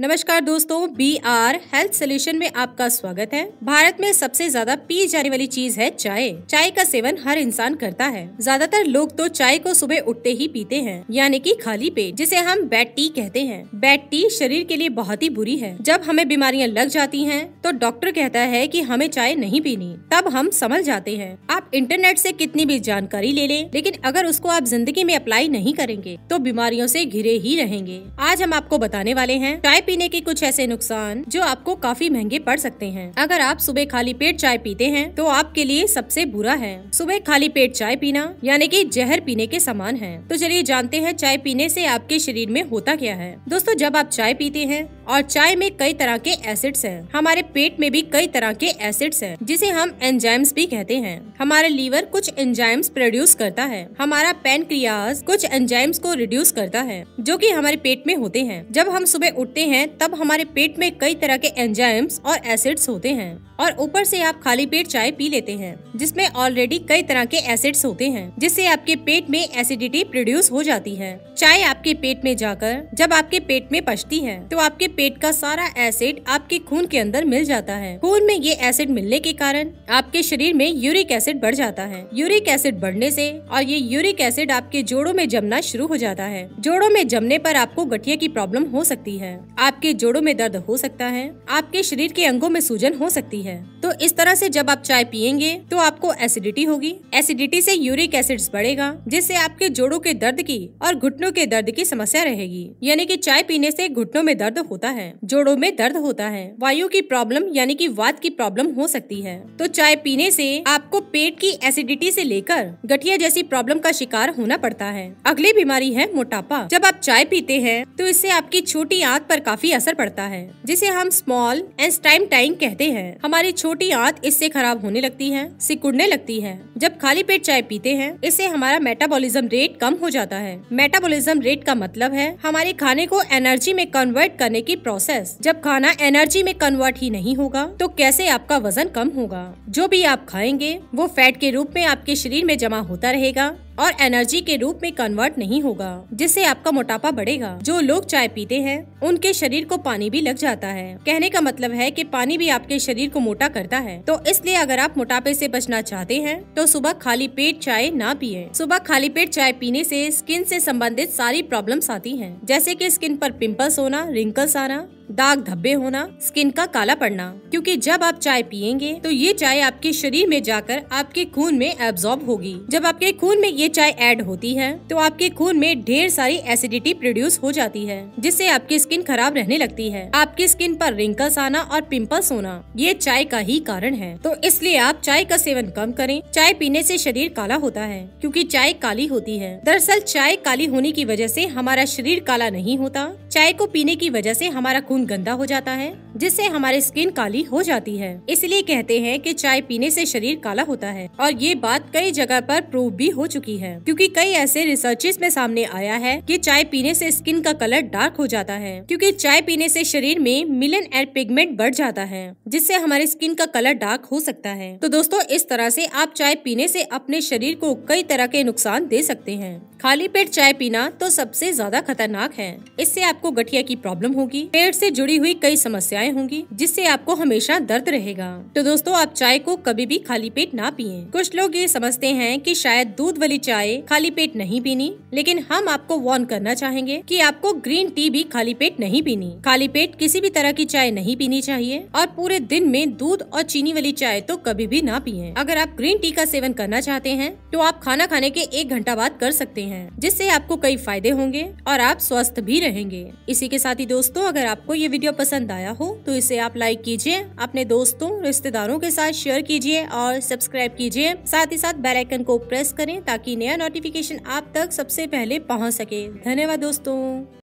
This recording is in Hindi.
नमस्कार दोस्तों, BR हेल्थ सोल्यूशन में आपका स्वागत है। भारत में सबसे ज्यादा पी जाने वाली चीज है चाय। चाय का सेवन हर इंसान करता है। ज्यादातर लोग तो चाय को सुबह उठते ही पीते हैं, यानी कि खाली पेट, जिसे हम बैड टी कहते हैं। बैड टी शरीर के लिए बहुत ही बुरी है। जब हमें बीमारियां लग जाती हैं, तो डॉक्टर कहता है कि हमें चाय नहीं पीनी, तब हम समझ जाते हैं। आप इंटरनेट से कितनी भी जानकारी ले लें, लेकिन अगर उसको आप जिंदगी में अप्लाई नहीं करेंगे तो बीमारियों से घिरे ही रहेंगे। आज हम आपको बताने वाले हैं चाय पीने के कुछ ऐसे नुकसान जो आपको काफी महंगे पड़ सकते हैं। अगर आप सुबह खाली पेट चाय पीते हैं तो आपके लिए सबसे बुरा है। सुबह खाली पेट चाय पीना यानी कि जहर पीने के समान है। तो चलिए जानते हैं चाय पीने से आपके शरीर में होता क्या है। दोस्तों, जब आप चाय पीते हैं और चाय में कई तरह के एसिड्स हैं, हमारे पेट में भी कई तरह के एसिड्स हैं, जिसे हम एंजाइम्स भी कहते हैं। हमारा लीवर कुछ एंजाइम्स प्रोड्यूस करता है। हमारा पैनक्रियाज कुछ एंजाइम्स को रिड्यूस करता है, जो कि हमारे पेट में होते हैं। जब हम सुबह उठते हैं तब हमारे पेट में कई तरह के एंजाइम्स और एसिड्स होते हैं, और ऊपर से आप खाली पेट चाय पी लेते हैं जिसमें ऑलरेडी कई तरह के एसिड्स होते हैं, जिससे आपके पेट में एसिडिटी प्रोड्यूस हो जाती है। चाय आपके पेट में जाकर जब आपके पेट में पचती है तो आपके पेट का सारा एसिड आपके खून के अंदर मिल जाता है। खून में ये एसिड मिलने के कारण आपके शरीर में यूरिक एसिड बढ़ जाता है। यूरिक एसिड बढ़ने से और ये यूरिक एसिड आपके जोड़ों में जमना शुरू हो जाता है। जोड़ों में जमने पर आपको गठिया की प्रॉब्लम हो सकती है, आपके जोड़ों में दर्द हो सकता है, आपके शरीर के अंगों में सूजन हो सकती है। तो इस तरह से जब आप चाय पियेंगे तो आपको एसिडिटी होगी। एसिडिटी से यूरिक एसिड्स बढ़ेगा, जिससे आपके जोड़ों के दर्द की और घुटनों के दर्द की समस्या रहेगी। यानी कि चाय पीने से घुटनों में दर्द होता है, जोड़ों में दर्द होता है, वायु की प्रॉब्लम यानी कि वात की प्रॉब्लम हो सकती है। तो चाय पीने से आपको पेट की एसिडिटी से लेकर गठिया जैसी प्रॉब्लम का शिकार होना पड़ता है। अगली बीमारी है मोटापा। जब आप चाय पीते हैं तो इससे आपकी छोटी आंत पर काफी असर पड़ता है, जिसे हम स्मॉल इंटेस्टाइन कहते हैं। हमारी छोटी आंत इससे खराब होने लगती है, सिकुड़ने लगती है। जब खाली पेट चाय पीते हैं, इससे हमारा मेटाबॉलिज्म रेट कम हो जाता है। मेटाबॉलिज्म रेट का मतलब है हमारे खाने को एनर्जी में कन्वर्ट करने की प्रोसेस। जब खाना एनर्जी में कन्वर्ट ही नहीं होगा तो कैसे आपका वजन कम होगा। जो भी आप खाएंगे वो फैट के रूप में आपके शरीर में जमा होता रहेगा और एनर्जी के रूप में कन्वर्ट नहीं होगा, जिससे आपका मोटापा बढ़ेगा। जो लोग चाय पीते हैं उनके शरीर को पानी भी लग जाता है। कहने का मतलब है कि पानी भी आपके शरीर को मोटा करता है। तो इसलिए अगर आप मोटापे से बचना चाहते हैं तो सुबह खाली पेट चाय ना पिए। सुबह खाली पेट चाय पीने से स्किन से संबंधित सारी प्रॉब्लम्स आती हैं, जैसे कि स्किन पर पिंपल्स होना, रिंकल्स आना, दाग धब्बे होना, स्किन का काला पड़ना। क्योंकि जब आप चाय पियेंगे तो ये चाय आपके शरीर में जाकर आपके खून में एब्जॉर्ब होगी। जब आपके खून में ये चाय ऐड होती है तो आपके खून में ढेर सारी एसिडिटी प्रोड्यूस हो जाती है, जिससे आपकी स्किन खराब रहने लगती है। आपकी स्किन पर रिंकल्स आना और पिंपल्स होना ये चाय का ही कारण है। तो इसलिए आप चाय का सेवन कम करें। चाय पीने से शरीर काला होता है, क्योंकि चाय काली होती है। दरअसल चाय काली होने की वजह से हमारा शरीर काला नहीं होता। चाय को पीने की वजह से हमारा खून गंदा हो जाता है, जिससे हमारी स्किन काली हो जाती है। इसलिए कहते हैं कि चाय पीने से शरीर काला होता है, और ये बात कई जगह पर प्रूव भी हो चुकी है, क्योंकि कई ऐसे रिसर्चेस में सामने आया है कि चाय पीने से स्किन का कलर डार्क हो जाता है, क्योंकि चाय पीने से शरीर में मिलन एंड पिगमेंट बढ़ जाता है, जिससे हमारी स्किन का कलर डार्क हो सकता है। तो दोस्तों, इस तरह से आप चाय पीने से अपने शरीर को कई तरह के नुकसान दे सकते हैं। खाली पेट चाय पीना तो सबसे ज्यादा खतरनाक है। इससे आपको गठिया की प्रॉब्लम होगी, पेट से जुड़ी हुई कई समस्याएं होंगी, जिससे आपको हमेशा दर्द रहेगा। तो दोस्तों, आप चाय को कभी भी खाली पेट ना पिए। कुछ लोग ये समझते हैं कि शायद दूध वाली चाय खाली पेट नहीं पीनी, लेकिन हम आपको वार्न करना चाहेंगे कि आपको ग्रीन टी भी खाली पेट नहीं पीनी। खाली पेट किसी भी तरह की चाय नहीं पीनी चाहिए, और पूरे दिन में दूध और चीनी वाली चाय तो कभी भी ना पिए। अगर आप ग्रीन टी का सेवन करना चाहते हैं तो आप खाना खाने के 1 घंटा बाद कर सकते हैं, जिससे आपको कई फायदे होंगे और आप स्वस्थ भी रहेंगे। इसी के साथ ही दोस्तों, अगर आपको ये वीडियो पसंद आया हो तो इसे आप लाइक कीजिए, अपने दोस्तों रिश्तेदारों के साथ शेयर कीजिए और सब्सक्राइब कीजिए। साथ ही साथ बेल आइकन को प्रेस करें ताकि नया नोटिफिकेशन आप तक सबसे पहले पहुंच सके। धन्यवाद दोस्तों।